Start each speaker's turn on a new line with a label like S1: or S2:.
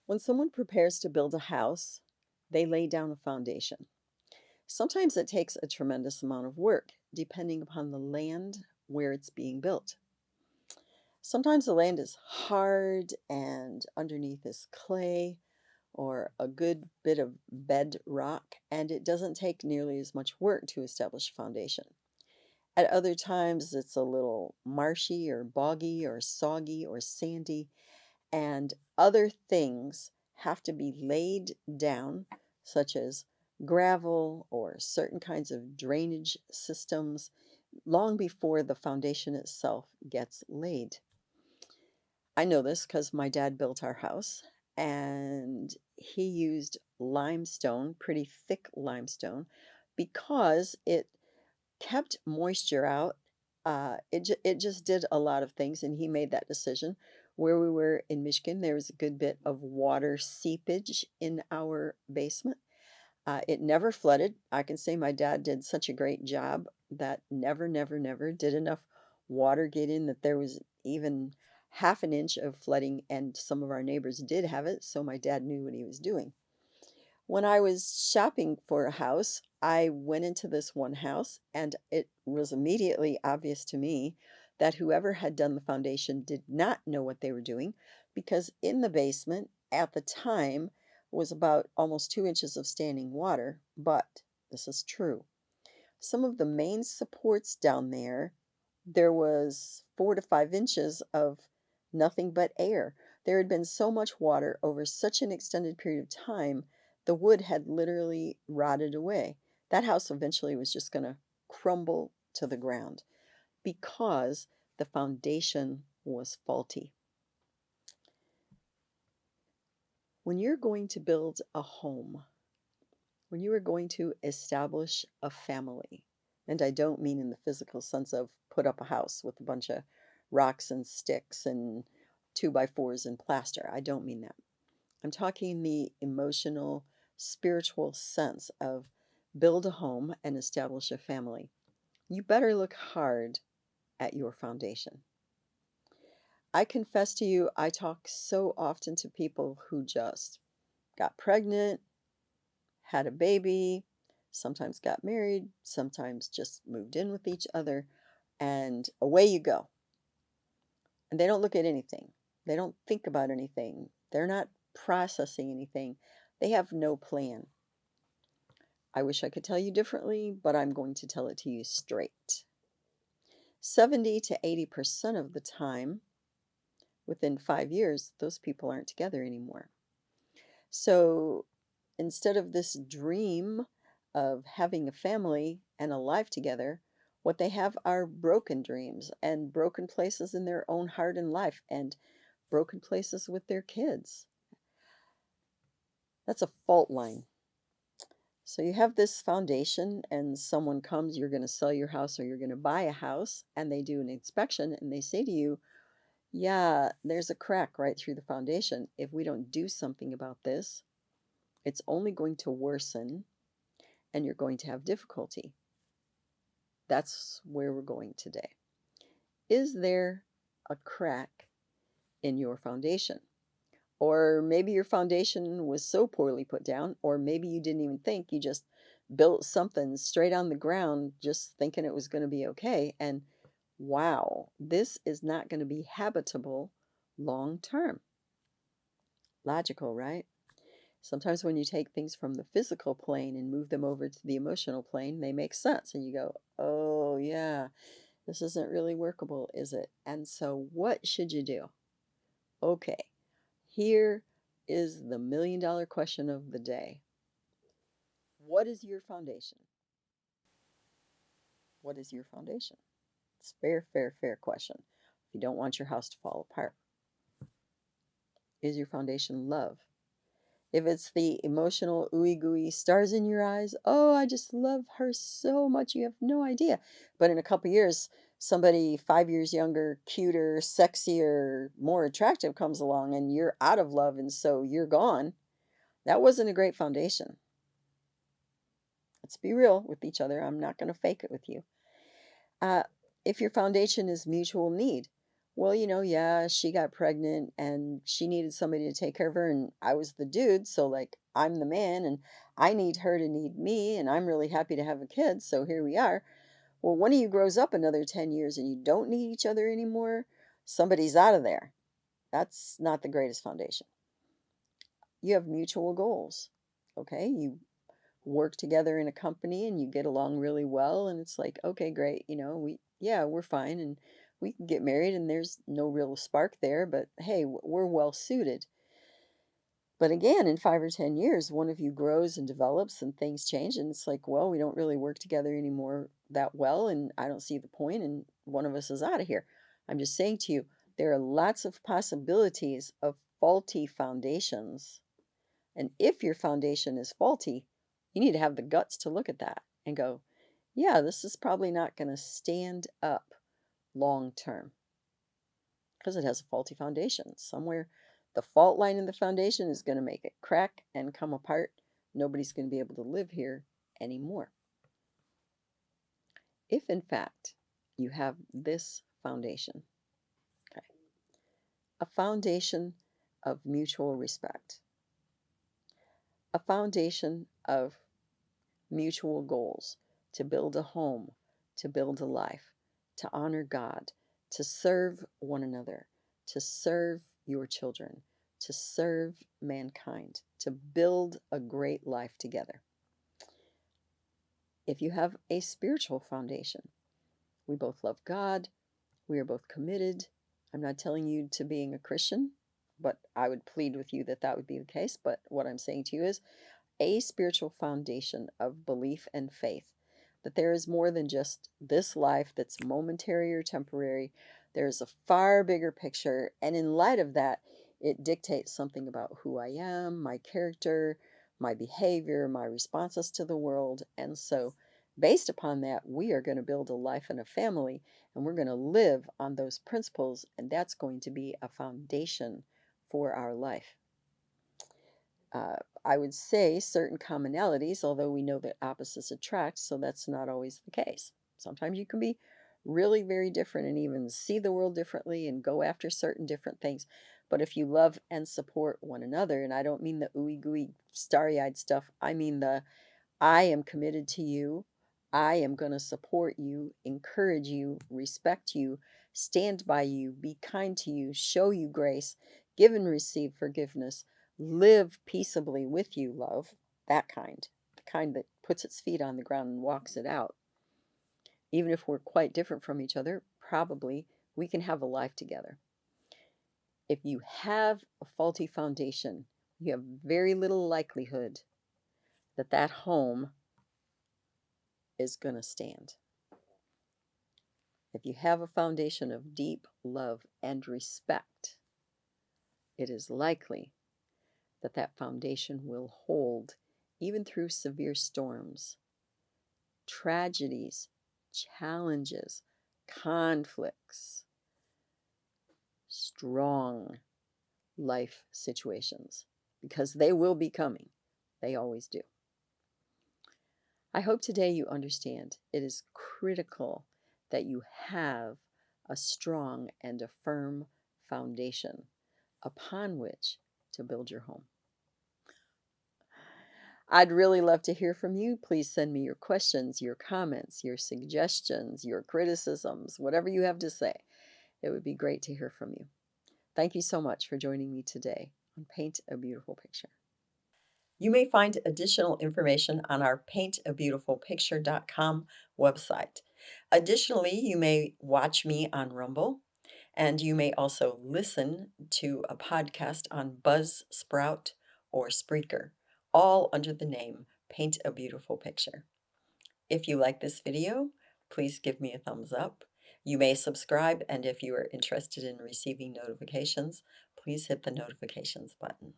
S1: When someone prepares to build a house, they lay down a foundation. Sometimes it takes a tremendous amount of work, depending upon the land where it's being built. Sometimes the land is hard and underneath is clay or a good bit of bedrock, and it doesn't take nearly as much work to establish a foundation. At other times, it's a little marshy or boggy or soggy or sandy, and other things have to be laid down, such as gravel or certain kinds of drainage systems, long before the foundation itself gets laid. I know this because my dad built our house and he used limestone, pretty thick limestone, because it kept moisture out. It just did a lot of things, and he made that decision. Where we were in Michigan, there was a good bit of water seepage in our basement. It never flooded. I can say my dad did such a great job that never did enough water get in that there was even half an inch of flooding, and some of our neighbors did have it, so my dad knew what he was doing. When I was shopping for a house, I went into this one house, and it was immediately obvious to me that whoever had done the foundation did not know what they were doing because in the basement at the time was about almost 2 inches of standing water. But this is true. Some of the main supports down there, there was 4 to 5 inches of nothing but air. There had been so much water over such an extended period of time, the wood had literally rotted away. That house eventually was just going to crumble to the ground because the foundation was faulty. When you're going to build a home, when you are going to establish a family, and I don't mean in the physical sense of put up a house with a bunch of rocks and sticks and 2x4s and plaster. I don't mean that. I'm talking the emotional, spiritual sense of build a home and establish a family. You better look hard at your foundation. I confess to you, I talk so often to people who just got pregnant, had a baby, sometimes got married, sometimes just moved in with each other, and away you go. And they don't look at anything. They don't think about anything. They're not processing anything. They have no plan. I wish I could tell you differently, but I'm going to tell it to you straight. 70 to 80% of the time, within 5 years, those people aren't together anymore. So instead of this dream of having a family and a life together, what they have are broken dreams and broken places in their own heart and life and broken places with their kids. That's a fault line. So you have this foundation, and someone comes, you're going to sell your house or you're going to buy a house, and they do an inspection and they say to you, yeah, there's a crack right through the foundation. If we don't do something about this, it's only going to worsen and you're going to have difficulty. That's where we're going today. Is there a crack in your foundation? Or maybe your foundation was so poorly put down, or maybe you didn't even think, you just built something straight on the ground just thinking it was going to be okay. And wow, this is not going to be habitable long term. Logical, right? Sometimes when you take things from the physical plane and move them over to the emotional plane, they make sense. And you go, oh, yeah, this isn't really workable, is it? And so, what should you do? Okay, here is the $1 million question of the day. What is your foundation? What is your foundation? It's a fair question. If you don't want your house to fall apart, is your foundation love? If it's the emotional ooey gooey stars in your eyes, oh, I just love her so much, you have no idea. But in a couple years, somebody 5 years younger, cuter, sexier, more attractive comes along and you're out of love and so you're gone. That wasn't a great foundation. Let's be real with each other. I'm not going to fake it with you. Uh, if your foundation is mutual need, Well, yeah, she got pregnant and she needed somebody to take care of her, and I was the dude, so like I'm the man, and I need her to need me, and I'm really happy to have a kid, so here we are. Well, one of you grows up another 10 years and you don't need each other anymore, somebody's out of there. That's not the greatest foundation. You have mutual goals. Okay? You work together in a company and you get along really well, and it's like, okay, great, we're fine, and we can get married and there's no real spark there, but hey, we're well suited. But again, in 5 or 10 years, one of you grows and develops and things change, and it's like, well, we don't really work together anymore that well, and I don't see the point, and one of us is out of here. I'm just saying to you, there are lots of possibilities of faulty foundations. And if your foundation is faulty, you need to have the guts to look at that and go, yeah, this is probably not going to stand up long term because it has a faulty foundation. Somewhere the fault line in the foundation is going to make it crack and come apart. Nobody's going to be able to live here anymore. If in fact you have this foundation, okay, a foundation of mutual respect, a foundation of mutual goals to build a home, to build a life, to honor God, to serve one another, to serve your children, to serve mankind, to build a great life together. If you have a spiritual foundation, we both love God, we are both committed. I'm not telling you to being a Christian, but I would plead with you that that would be the case. But what I'm saying to you is a spiritual foundation of belief and faith that there is more than just this life that's momentary or temporary. There's a far bigger picture. And in light of that, it dictates something about who I am, my character, my behavior, my responses to the world. And so, based upon that, we are going to build a life and a family, and we're going to live on those principles. And that's going to be a foundation for our life. I would say certain commonalities, although we know that opposites attract, so that's not always the case. Sometimes you can be really very different and even see the world differently and go after certain different things. But if you love and support one another, and I don't mean the ooey gooey, starry eyed stuff, I mean the I am committed to you. I am going to support you, encourage you, respect you, stand by you, be kind to you, show you grace, give and receive forgiveness, live peaceably with you, love. That kind, the kind that puts its feet on the ground and walks it out. Even if we're quite different from each other, probably we can have a life together. If you have a faulty foundation, you have very little likelihood that that home is going to stand. If you have a foundation of deep love and respect, it is likely that that foundation will hold even through severe storms, tragedies, challenges, conflicts, strong life situations, because they will be coming. They always do. I hope today you understand it is critical that you have a strong and a firm foundation upon which to build your home. I'd really love to hear from you. Please send me your questions, your comments, your suggestions, your criticisms, whatever you have to say. It would be great to hear from you. Thank you so much for joining me today on Paint a Beautiful Picture. You may find additional information on our paintabeautifulpicture.com website. Additionally, you may watch me on Rumble, and you may also listen to a podcast on Buzzsprout or Spreaker, all under the name Paint a Beautiful Picture. If you like this video, please give me a thumbs up. You may subscribe, and if you are interested in receiving notifications, please hit the notifications button.